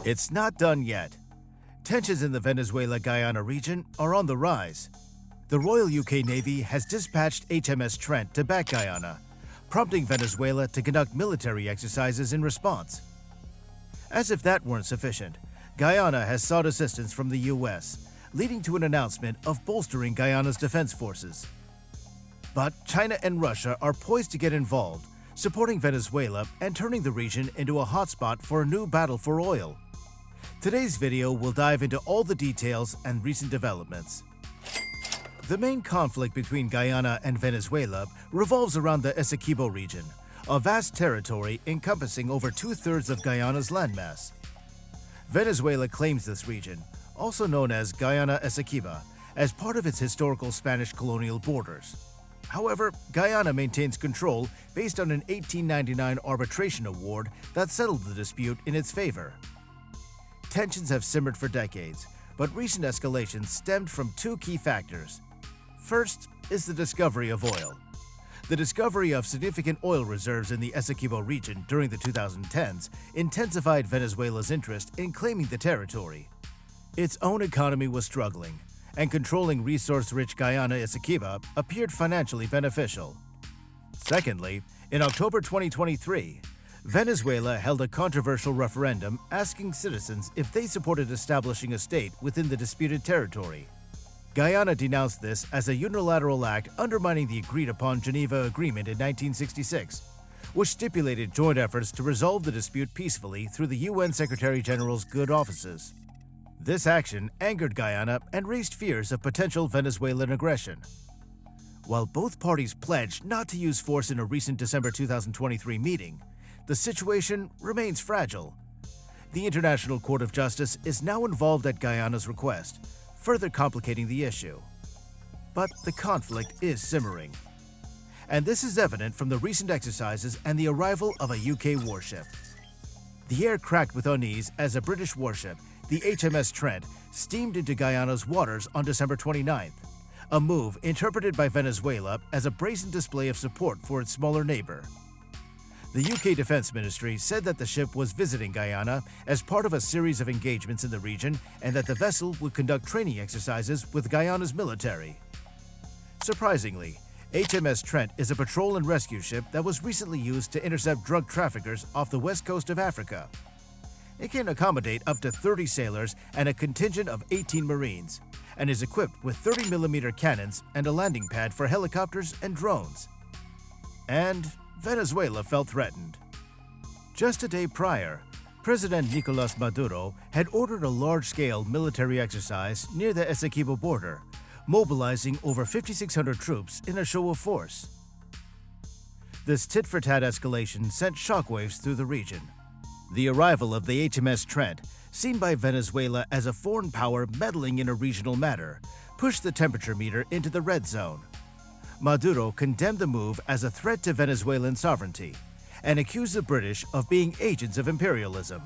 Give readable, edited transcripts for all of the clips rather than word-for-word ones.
It's not done yet. Tensions in the Venezuela-Guyana region are on the rise. The Royal UK Navy has dispatched HMS TRENT to back Guyana, prompting Venezuela to conduct military exercises in response. As if that weren't sufficient, Guyana has sought assistance from the US, leading to an announcement of bolstering Guyana's defense forces. But China and Russia are poised to get involved, supporting Venezuela and turning the region into a hotspot for a new battle for oil. Today's video will dive into all the details and recent developments. The main conflict between Guyana and Venezuela revolves around the Essequibo region, a vast territory encompassing over 2/3 of Guyana's landmass. Venezuela claims this region, also known as Guyana Essequibo, as part of its historical Spanish colonial borders. However, Guyana maintains control based on an 1899 arbitration award that settled the dispute in its favor. Tensions have simmered for decades, but recent escalations stemmed from two key factors. First is the discovery of oil. The discovery of significant oil reserves in the Essequibo region during the 2010s intensified Venezuela's interest in claiming the territory. Its own economy was struggling, and controlling resource-rich Guyana Essequibo appeared financially beneficial. Secondly, in October 2023, Venezuela held a controversial referendum asking citizens if they supported establishing a state within the disputed territory. Guyana denounced this as a unilateral act undermining the agreed-upon Geneva Agreement in 1966, which stipulated joint efforts to resolve the dispute peacefully through the UN Secretary-General's good offices. This action angered Guyana and raised fears of potential Venezuelan aggression. While both parties pledged not to use force in a recent December 2023 meeting, the situation remains fragile. The International Court of Justice is now involved at Guyana's request, further complicating the issue. But the conflict is simmering. And this is evident from the recent exercises and the arrival of a UK warship. The air cracked with unease as a British warship, the HMS TRENT, steamed into Guyana's waters on December 29th, a move interpreted by Venezuela as a brazen display of support for its smaller neighbor. The UK Defense Ministry said that the ship was visiting Guyana as part of a series of engagements in the region and that the vessel would conduct training exercises with Guyana's military. Surprisingly, HMS TRENT is a patrol and rescue ship that was recently used to intercept drug traffickers off the west coast of Africa. It can accommodate up to 30 sailors and a contingent of 18 Marines, and is equipped with 30mm cannons and a landing pad for helicopters and drones. And Venezuela felt threatened. Just a day prior, President Nicolas Maduro had ordered a large-scale military exercise near the Essequibo border, mobilizing over 5,600 troops in a show of force. This tit-for-tat escalation sent shockwaves through the region. The arrival of the HMS TRENT, seen by Venezuela as a foreign power meddling in a regional matter, pushed the temperature meter into the red zone. Maduro condemned the move as a threat to Venezuelan sovereignty and accused the British of being agents of imperialism.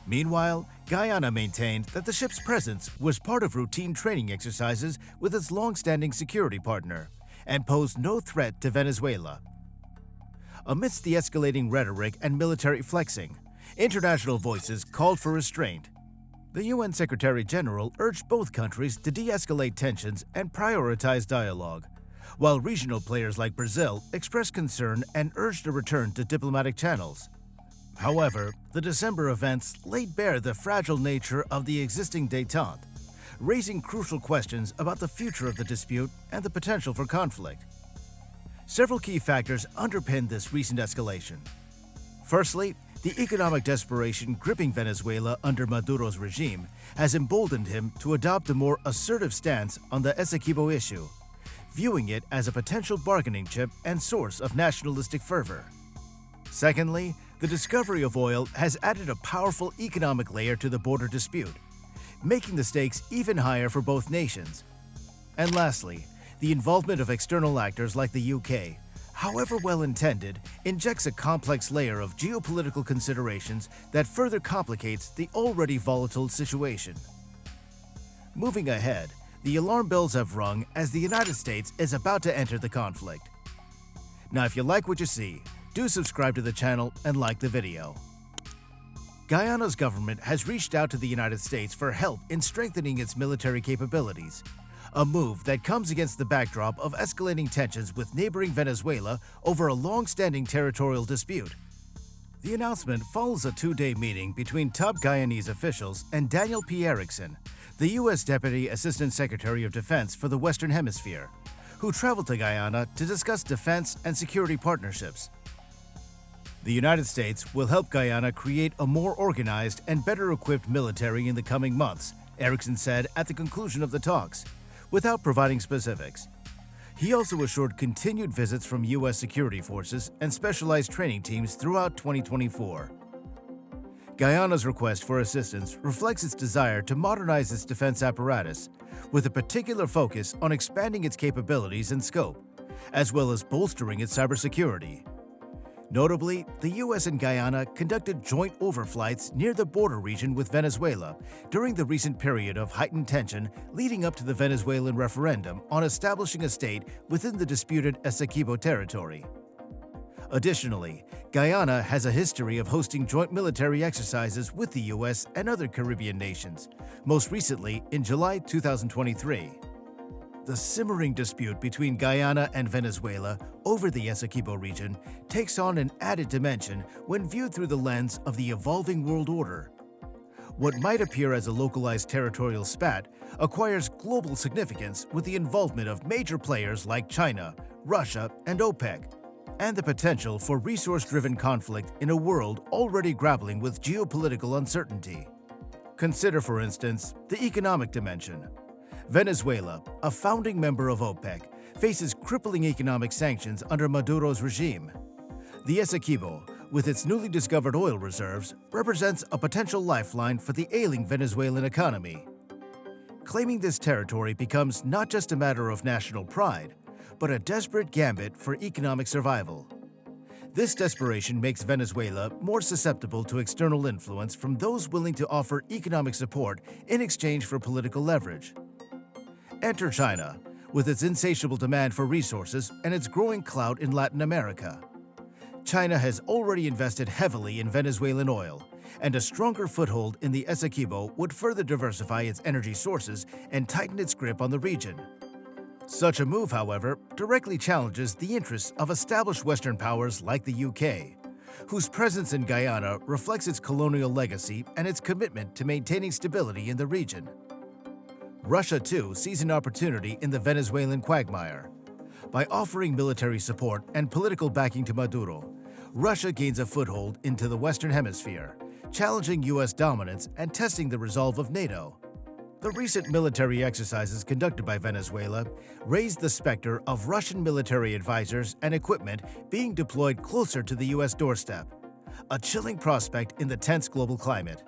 Meanwhile, Guyana maintained that the ship's presence was part of routine training exercises with its long-standing security partner and posed no threat to Venezuela. Amidst the escalating rhetoric and military flexing, international voices called for restraint. The UN Secretary-General urged both countries to de-escalate tensions and prioritize dialogue, while regional players like Brazil expressed concern and urged a return to diplomatic channels. However, the December events laid bare the fragile nature of the existing détente, raising crucial questions about the future of the dispute and the potential for conflict. Several key factors underpin this recent escalation. Firstly, the economic desperation gripping Venezuela under Maduro's regime has emboldened him to adopt a more assertive stance on the Essequibo issue, viewing it as a potential bargaining chip and source of nationalistic fervor. Secondly, the discovery of oil has added a powerful economic layer to the border dispute, making the stakes even higher for both nations. And lastly, the involvement of external actors like the UK, however well-intended, injects a complex layer of geopolitical considerations that further complicates the already volatile situation. Moving ahead, the alarm bells have rung as the United States is about to enter the conflict. Now, if you like what you see, do subscribe to the channel and like the video. Guyana's government has reached out to the United States for help in strengthening its military capabilities, a move that comes against the backdrop of escalating tensions with neighboring Venezuela over a long-standing territorial dispute. The announcement follows a two-day meeting between top Guyanese officials and Daniel P. Erickson, the U.S. Deputy Assistant Secretary of Defense for the Western Hemisphere, who traveled to Guyana to discuss defense and security partnerships. The United States will help Guyana create a more organized and better equipped military in the coming months, Erickson said at the conclusion of the talks, without providing specifics. He also assured continued visits from U.S. security forces and specialized training teams throughout 2024. Guyana's request for assistance reflects its desire to modernize its defense apparatus, with a particular focus on expanding its capabilities and scope, as well as bolstering its cybersecurity. Notably, the U.S. and Guyana conducted joint overflights near the border region with Venezuela during the recent period of heightened tension leading up to the Venezuelan referendum on establishing a state within the disputed Essequibo territory. Additionally, Guyana has a history of hosting joint military exercises with the U.S. and other Caribbean nations, most recently in July 2023. The simmering dispute between Guyana and Venezuela over the Essequibo region takes on an added dimension when viewed through the lens of the evolving world order. What might appear as a localized territorial spat acquires global significance with the involvement of major players like China, Russia, and OPEC, and the potential for resource-driven conflict in a world already grappling with geopolitical uncertainty. Consider, for instance, the economic dimension. Venezuela, a founding member of OPEC, faces crippling economic sanctions under Maduro's regime. The Essequibo, with its newly discovered oil reserves, represents a potential lifeline for the ailing Venezuelan economy. Claiming this territory becomes not just a matter of national pride, but a desperate gambit for economic survival. This desperation makes Venezuela more susceptible to external influence from those willing to offer economic support in exchange for political leverage. Enter China, with its insatiable demand for resources and its growing clout in Latin America. China has already invested heavily in Venezuelan oil, and a stronger foothold in the Essequibo would further diversify its energy sources and tighten its grip on the region. Such a move, however, directly challenges the interests of established Western powers like the UK, whose presence in Guyana reflects its colonial legacy and its commitment to maintaining stability in the region. Russia, too, sees an opportunity in the Venezuelan quagmire. By offering military support and political backing to Maduro, Russia gains a foothold into the Western Hemisphere, challenging U.S. dominance and testing the resolve of NATO. The recent military exercises conducted by Venezuela raised the specter of Russian military advisors and equipment being deployed closer to the U.S. doorstep, a chilling prospect in the tense global climate.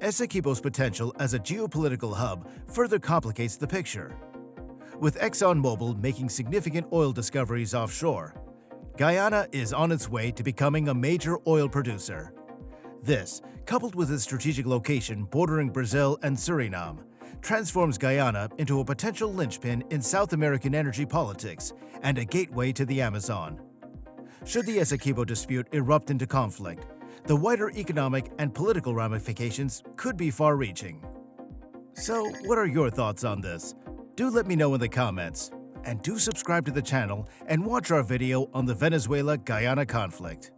Essequibo's potential as a geopolitical hub further complicates the picture. With ExxonMobil making significant oil discoveries offshore, Guyana is on its way to becoming a major oil producer. This, coupled with its strategic location bordering Brazil and Suriname, transforms Guyana into a potential linchpin in South American energy politics and a gateway to the Amazon. Should the Essequibo dispute erupt into conflict, the wider economic and political ramifications could be far-reaching. So, what are your thoughts on this? Do let me know in the comments, and do subscribe to the channel and watch our video on the Venezuela-Guyana conflict.